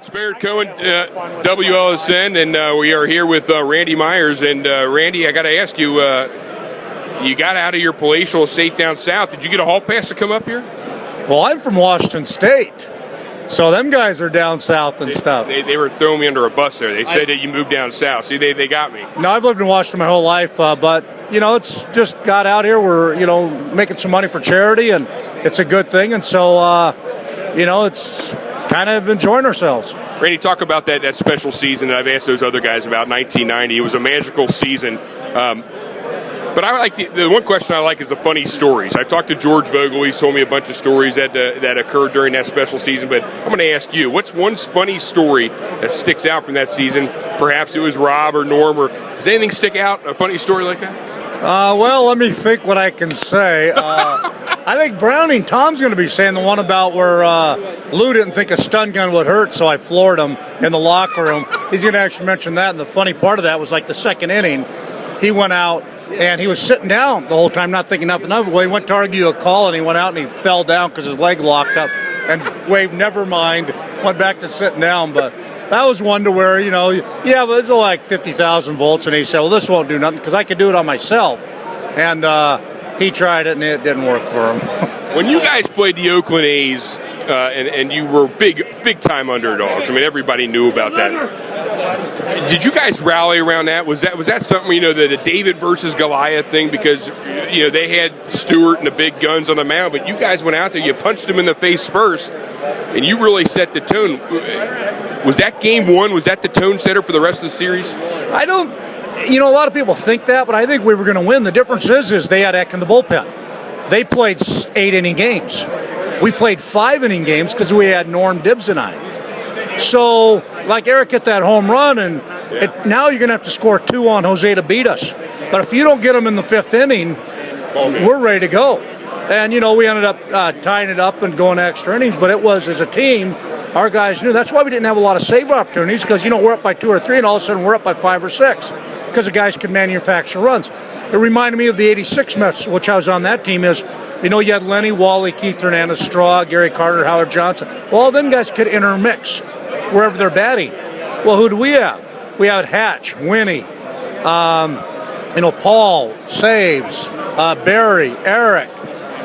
It's Barrett Cohen, WLSN, and we are here with Randy Myers. And Randy, I got to ask you, you got out of your palatial estate down south. Did you get a hall pass to come up here? Well, I'm from Washington State, so them guys are down south and stuff. They were throwing me under a bus there. They said that you moved down south. See, they got me. No, I've lived in Washington my whole life, but, it's just got out here. We're, making some money for charity, and it's a good thing. And so, it's kind of enjoying ourselves. Randy, talk about that special season that I've asked those other guys about, 1990. It was a magical season. But I like the one question I like is the funny stories. I talked to George Vogel. He's told me a bunch of stories that occurred during that special season. But I'm going to ask you, what's one funny story that sticks out from that season? Perhaps it was Rob or Norm. Or does anything stick out, a funny story like that? Well, let me think what I can say. I think Browning, Tom's going to be saying the one about where Lou didn't think a stun gun would hurt, so I floored him in the locker room. He's going to actually mention that, and the funny part of that was like the second inning, he went out, and he was sitting down the whole time, not thinking nothing of it. Well, he went to argue a call, and he went out and he fell down because his leg locked up, and waved never mind, went back to sitting down. But that was one to where, but it's like 50,000 volts, and he said, well, this won't do nothing because I could do it on myself. And he tried it, and it didn't work for him. When you guys played the Oakland A's, and you were big time underdogs, I mean, everybody knew about that. Did you guys rally around that? Was that something, the David versus Goliath thing? Because, they had Stewart and the big guns on the mound, but you guys went out there, you punched them in the face first, and you really set the tone. Was that game one? Was that the tone setter for the rest of the series? I don't. A lot of people think that, but I think we were going to win. The difference is they had Eck in the bullpen. They played 8-inning games. We played 5-inning games because we had Norm, Dibbs, and I. So, like Eric hit that home run, and now you're going to have to score 2 on Jose to beat us. But if you don't get them in the 5th inning, we're ready to go. And, we ended up tying it up and going extra innings, but it was, as a team, our guys knew. That's why we didn't have a lot of save opportunities, because, we're up by 2 or 3, and all of a sudden we're up by 5 or 6, because the guys could manufacture runs. It reminded me of the 86 Mets, which I was on that team, is, you had Lenny, Wally, Keith Hernandez, Straw, Gary Carter, Howard Johnson. Well, all them guys could intermix wherever they're batting. Well, who do we have? We had Hatch, Winnie, Paul, Saves, Barry, Eric,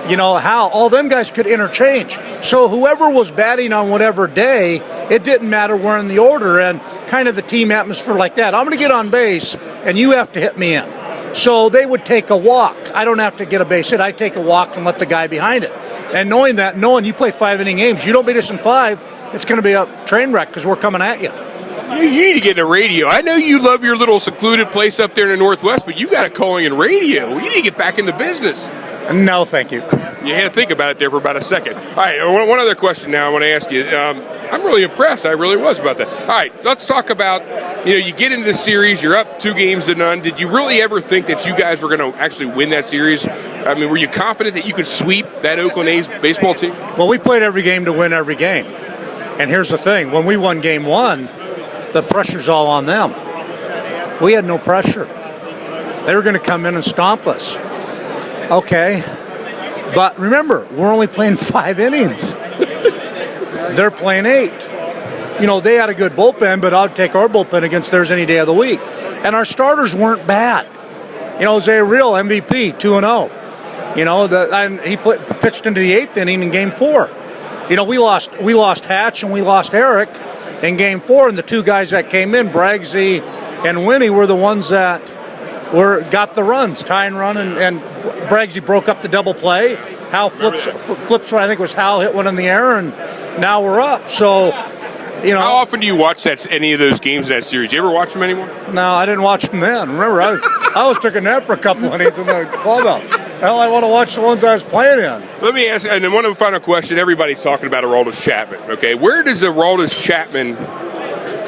Hal, all them guys could interchange. So whoever was batting on whatever day, it didn't matter where in the order, and kind of the team atmosphere like that. I'm going to get on base, and you have to hit me in. So they would take a walk. I don't have to get a base hit. I take a walk and let the guy behind it. And knowing you play 5-inning games, you don't beat us in 5, it's going to be a train wreck because we're coming at you. You need to get in the radio. I know you love your little secluded place up there in the Northwest, but you got a calling in radio. You need to get back in the business. No, thank you. You had to think about it there for about a second. All right, one other question now I want to ask you. I'm really impressed. I really was about that. All right, let's talk about, you get into the series, you're up 2-0. Did you really ever think that you guys were going to actually win that series? I mean, were you confident that you could sweep that Oakland A's baseball team? Well, we played every game to win every game. And here's the thing. When we won game 1, the pressure's all on them. We had no pressure. They were going to come in and stomp us. Okay, but remember, we're only playing 5 innings. They're playing 8. They had a good bullpen, but I'd take our bullpen against theirs any day of the week. And our starters weren't bad. Jose Real, MVP, 2-0. And he pitched into the 8th inning in Game 4. We lost Hatch and we lost Eric in Game 4, and the 2 guys that came in, Braggsy and Winnie, were the ones that got the runs, tie and run, and Braggsy broke up the double play. Hal flips one, I think it was Hal, hit one in the air, and now we're up. So, How often do you watch any of those games in that series? Do you ever watch them anymore? No, I didn't watch them then. Remember, I was taking that for a couple innings in the clubhouse. Hell, I want to watch the ones I was playing in. Let me ask, and then one final question. Everybody's talking about Aroldis Chapman, okay? Where does Aroldis Chapman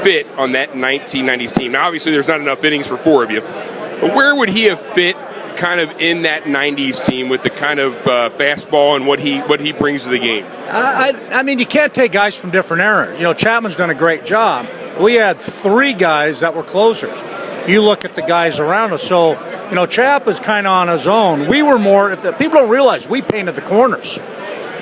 fit on that 1990s team? Now, obviously, there's not enough innings for 4 of you. But where would he have fit kind of in that 90s team with the kind of fastball and what he brings to the game? I mean, you can't take guys from different eras. Chapman's done a great job. We had 3 guys that were closers. You look at the guys around us. So, Chap is kind of on his own. We were more, if people don't realize, we painted the corners.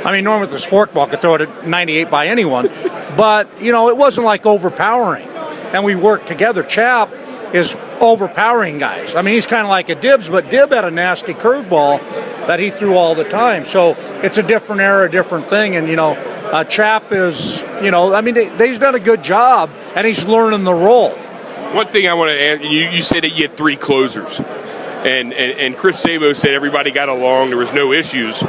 I mean, Norm with his forkball could throw it at 98 by anyone, but, it wasn't like overpowering. And we worked together. Chap is overpowering guys. I mean, he's kind of like a Dibbs, but Dibb had a nasty curveball that he threw all the time. So it's a different era, a different thing. And, Chap is, he's done a good job, and he's learning the role. One thing I want to ask, you said that you had 3 closers, and Chris Sabo said everybody got along, there was no issues.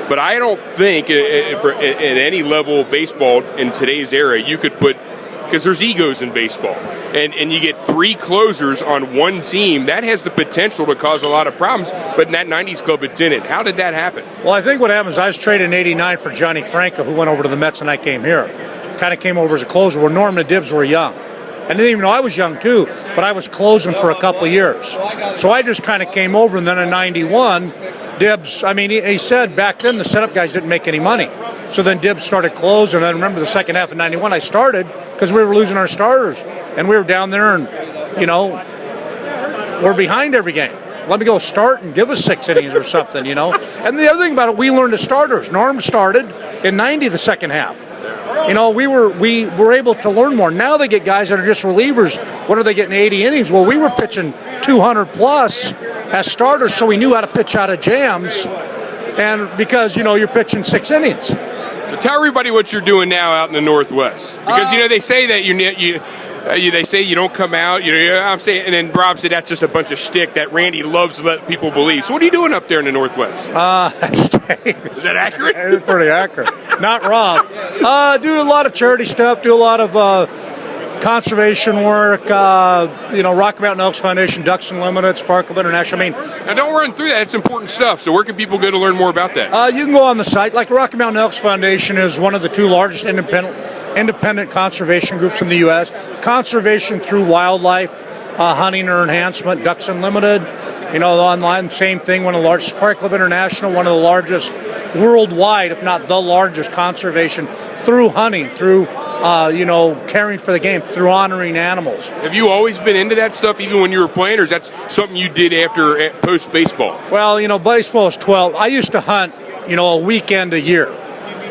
But I don't think at any level of baseball in today's era you could put, because there's egos in baseball, and you get 3 closers on one team, that has the potential to cause a lot of problems, but in that 90s club it didn't. How did that happen? Well, I think what happened is I was traded in '89 for Johnny Franco, who went over to the Mets and I came here. Kind of came over as a closer where Norm and Dibbs were young. I didn't even know I was young too, but I was closing for a couple of years. So I just kind of came over, and then in '91, Dibbs, he said back then the setup guys didn't make any money. So then Dibbs started closing, and I remember the second half of '91 I started because we were losing our starters. And we were down there and, we're behind every game. Let me go start and give us 6 innings or something, And the other thing about it, we learned as starters. Norm started in '90 the second half. We were able to learn more. Now they get guys that are just relievers. What are they getting, 80 innings? Well, we were pitching 200 plus as starters, so we knew how to pitch out of jams. And because, you're pitching 6 innings. So tell everybody what you're doing now out in the Northwest. Because, they say that they say you don't come out. I'm saying, and then Rob said that's just a bunch of shtick that Randy loves to let people believe. So what are you doing up there in the Northwest? Is that accurate? It's pretty accurate. Not Rob. Do a lot of charity stuff. Do a lot of conservation work. Rocky Mountain Elks Foundation, Ducks Unlimited, Sparkle International. Now don't run through that. It's important stuff. So where can people go to learn more about that? You can go on the site. Like Rocky Mountain Elks Foundation is one of the 2 largest independent conservation groups in the U.S. Conservation through wildlife, hunting or enhancement, Ducks Unlimited, online, same thing, one of the largest, Fire Club International, one of the largest worldwide, if not the largest conservation through hunting, through, caring for the game, through honoring animals. Have you always been into that stuff even when you were playing, or is that something you did after post-baseball? Well, baseball is 12. I used to hunt, a weekend a year.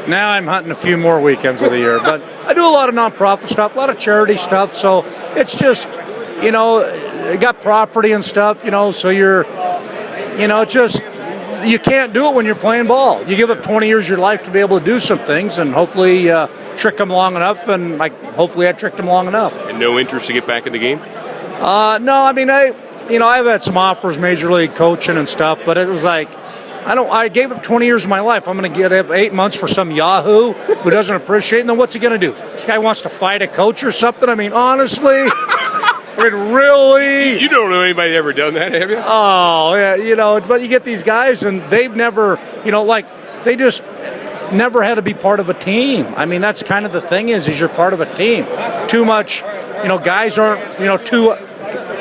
Now I'm hunting a few more weekends of the year, but I do a lot of nonprofit stuff, a lot of charity stuff. So it's just, got property and stuff, so you're, you can't do it when you're playing ball. You give up 20 years of your life to be able to do some things, and hopefully trick them long enough, and hopefully I tricked them long enough. And no interest to get back in the game? No, I've had some offers, major league coaching and stuff, but it was like, I gave up 20 years of my life. I'm going to get up 8 months for some yahoo who doesn't appreciate it. And then what's he going to do? Guy wants to fight a coach or something? Honestly? Really? You don't know anybody ever done that, have you? Oh, yeah, but you get these guys and they've never, they just never had to be part of a team. That's kind of the thing is you're part of a team. Too much, guys aren't,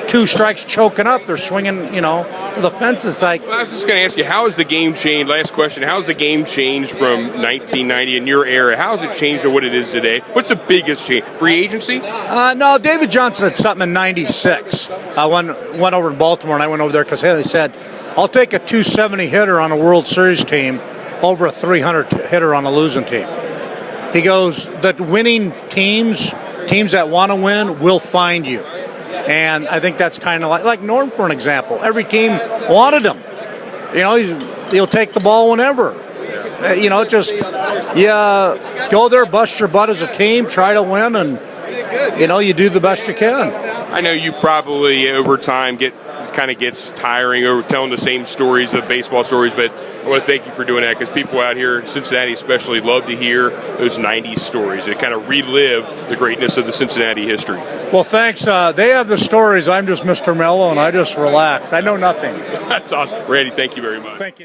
two strikes choking up. They're swinging, to the fences. I was just going to ask you, how has the game changed? Last question. How has the game changed from 1990 in your era? How has it changed to what it is today? What's the biggest change? Free agency? No, David Johnson had something in '96. I went over to Baltimore, and I went over there because he said, I'll take a 270 hitter on a World Series team over a 300 hitter on a losing team. He goes, the winning teams that want to win will find you. And I think that's kind of like Norm, for an example. Every team wanted him. He'll take the ball whenever. Go there, bust your butt as a team, try to win, and, you do the best you can. I know you probably, over time, gets tiring over telling the same stories, the baseball stories, but I want to thank you for doing that because people out here in Cincinnati especially love to hear those 90s stories. They kind of relive the greatness of the Cincinnati history. Well, thanks. They have the stories. I'm just Mr. Mello, and I just relax. I know nothing. That's awesome. Randy, thank you very much. Thank you.